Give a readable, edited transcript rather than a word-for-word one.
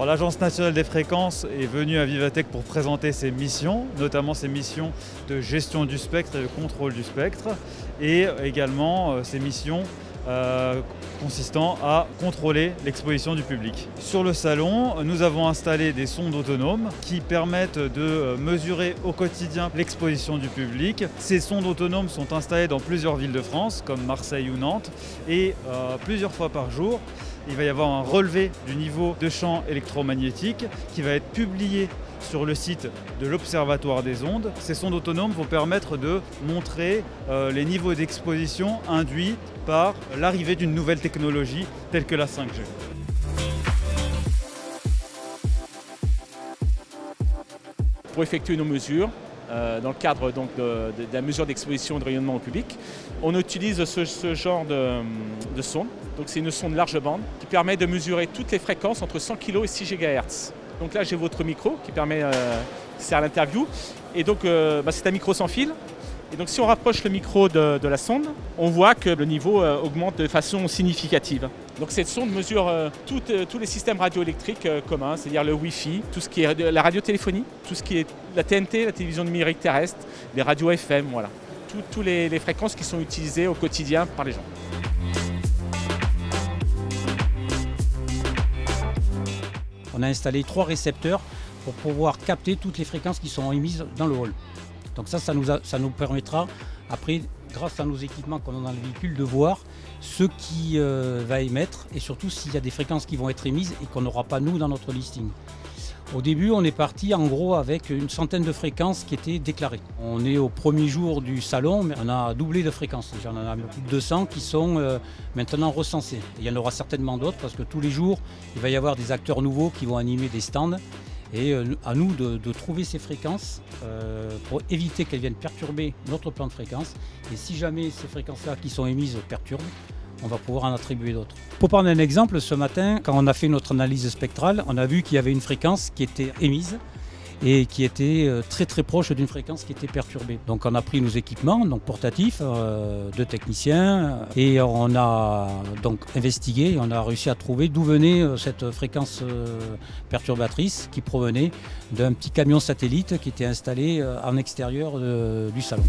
Alors l'Agence nationale des fréquences est venue à Vivatech pour présenter ses missions, notamment ses missions de gestion du spectre et de contrôle du spectre, et également ses missions consistant à contrôler l'exposition du public. Sur le salon, nous avons installé des sondes autonomes qui permettent de mesurer au quotidien l'exposition du public. Ces sondes autonomes sont installées dans plusieurs villes de France, comme Marseille ou Nantes, et plusieurs fois par jour, il va y avoir un relevé du niveau de champ électromagnétique qui va être publié sur le site de l'Observatoire des ondes. Ces sondes autonomes vont permettre de montrer les niveaux d'exposition induits par l'arrivée d'une nouvelle technologie telle que la 5G. Pour effectuer nos mesures, dans le cadre donc, de la mesure d'exposition et de rayonnement au public, on utilise ce genre de sonde. C'est une sonde large bande qui permet de mesurer toutes les fréquences entre 100 kg et 6 GHz. Donc là j'ai votre micro qui sert à l'interview. Et donc c'est un micro sans fil. Et donc si on rapproche le micro de la sonde, on voit que le niveau augmente de façon significative. Donc cette sonde mesure tous les systèmes radioélectriques communs, c'est-à-dire le Wi-Fi, tout ce qui est la radiotéléphonie, tout ce qui est la TNT, la télévision numérique terrestre, les radios FM, voilà. Toutes les fréquences qui sont utilisées au quotidien par les gens. On a installé 3 récepteurs pour pouvoir capter toutes les fréquences qui sont émises dans le hall. Donc ça nous permettra, après, grâce à nos équipements qu'on a dans le véhicule, de voir ce qui va émettre et surtout s'il y a des fréquences qui vont être émises et qu'on n'aura pas nous dans notre listing. Au début, on est parti en gros avec une centaine de fréquences qui étaient déclarées. On est au premier jour du salon, mais on a doublé de fréquences. Déjà, on en a plus de 200 qui sont maintenant recensées. Et il y en aura certainement d'autres parce que tous les jours, il va y avoir des acteurs nouveaux qui vont animer des stands. Et à nous de trouver ces fréquences pour éviter qu'elles viennent perturber notre plan de fréquences. Et si jamais ces fréquences-là qui sont émises perturbent, on va pouvoir en attribuer d'autres. Pour prendre un exemple, ce matin, quand on a fait notre analyse spectrale, on a vu qu'il y avait une fréquence qui était émise et qui était très très proche d'une fréquence qui était perturbée. Donc on a pris nos équipements donc portatifs de techniciens et on a donc investigué et on a réussi à trouver d'où venait cette fréquence perturbatrice qui provenait d'un petit camion satellite qui était installé en extérieur du salon.